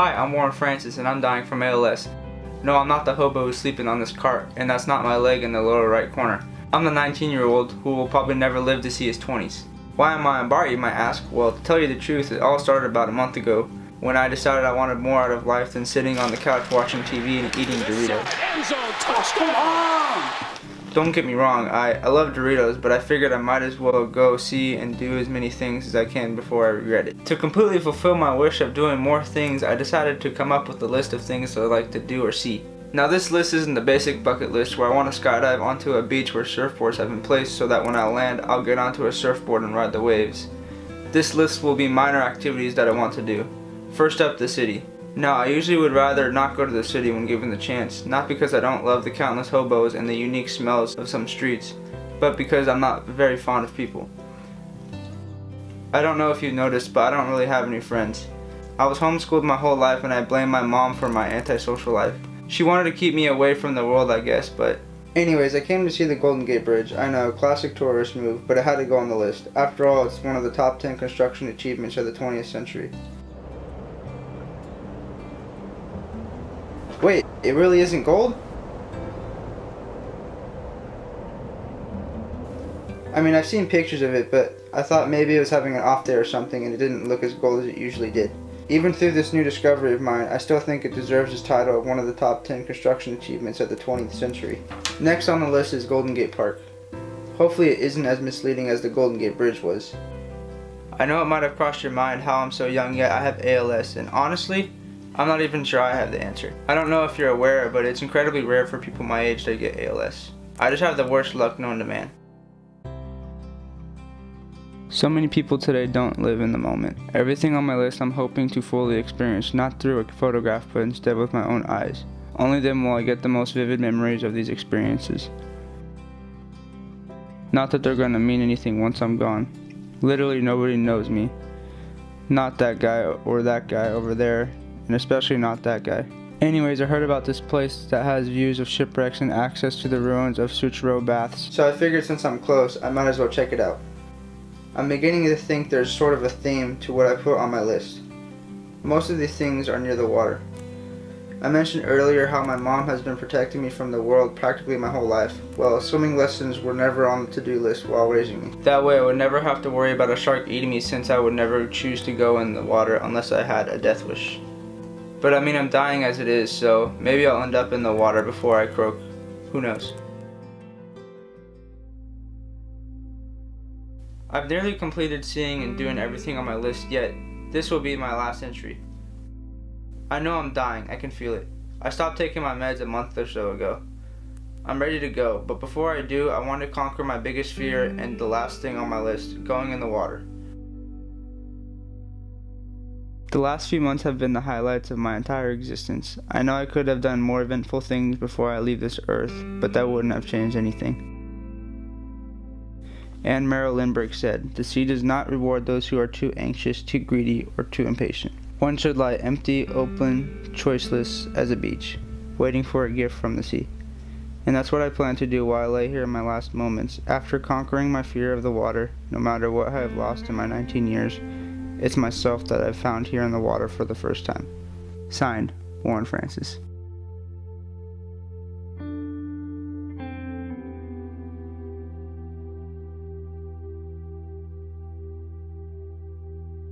Hi, I'm Warren Francis and I'm dying from ALS. No, I'm not the hobo who's sleeping on this cart, and that's not my leg in the lower right corner. I'm the 19-year-old who will probably never live to see his 20s. Why am I on bar, you might ask? Well, to tell you the truth, it all started about a month ago when I decided I wanted more out of life than sitting on the couch watching TV and eating Doritos. Come on! Don't get me wrong, I love Doritos, but I figured I might as well go see and do as many things as I can before I regret it. To completely fulfill my wish of doing more things, I decided to come up with a list of things that I like to do or see. Now this list isn't the basic bucket list where I want to skydive onto a beach where surfboards have been placed so that when I land, I'll get onto a surfboard and ride the waves. This list will be minor activities that I want to do. First up, the city. Now, I usually would rather not go to the city when given the chance, not because I don't love the countless hobos and the unique smells of some streets, but because I'm not very fond of people. I don't know if you've noticed, but I don't really have any friends. I was homeschooled my whole life and I blame my mom for my antisocial life. She wanted to keep me away from the world, I guess, but... Anyways, I came to see the Golden Gate Bridge. I know, classic tourist move, but it had to go on the list. After all, it's one of the top 10 construction achievements of the 20th century. Wait, it really isn't gold? I mean, I've seen pictures of it, but I thought maybe it was having an off day or something and it didn't look as gold as it usually did. Even through this new discovery of mine, I still think it deserves its title of one of the top 10 construction achievements of the 20th century. Next on the list is Golden Gate Park. Hopefully it isn't as misleading as the Golden Gate Bridge was. I know it might have crossed your mind how I'm so young yet I have ALS, and honestly, I'm not even sure I have the answer. I don't know if you're aware, but it's incredibly rare for people my age to get ALS. I just have the worst luck known to man. So many people today don't live in the moment. Everything on my list I'm hoping to fully experience, not through a photograph, but instead with my own eyes. Only then will I get the most vivid memories of these experiences. Not that they're gonna mean anything once I'm gone. Literally nobody knows me. Not that guy or that guy over there. And especially not that guy. Anyways, I heard about this place that has views of shipwrecks and access to the ruins of Sutro baths. So I figured since I'm close, I might as well check it out. I'm beginning to think there's sort of a theme to what I put on my list. Most of these things are near the water. I mentioned earlier how my mom has been protecting me from the world practically my whole life. Well, swimming lessons were never on the to-do list while raising me. That way I would never have to worry about a shark eating me since I would never choose to go in the water unless I had a death wish. But I mean, I'm dying as it is, so maybe I'll end up in the water before I croak. Who knows? I've nearly completed seeing and doing everything on my list, yet this will be my last entry. I know I'm dying, I can feel it. I stopped taking my meds a month or so ago. I'm ready to go, but before I do, I want to conquer my biggest fear and the last thing on my list, going in the water. The last few months have been the highlights of my entire existence. I know I could have done more eventful things before I leave this earth, but that wouldn't have changed anything. Anne Merrill Lindbergh said, "The sea does not reward those who are too anxious, too greedy, or too impatient. One should lie empty, open, choiceless as a beach, waiting for a gift from the sea." And that's what I plan to do while I lay here in my last moments. After conquering my fear of the water, no matter what I have lost in my 19 years, it's myself that I've found here in the water for the first time. Signed, Warren Francis.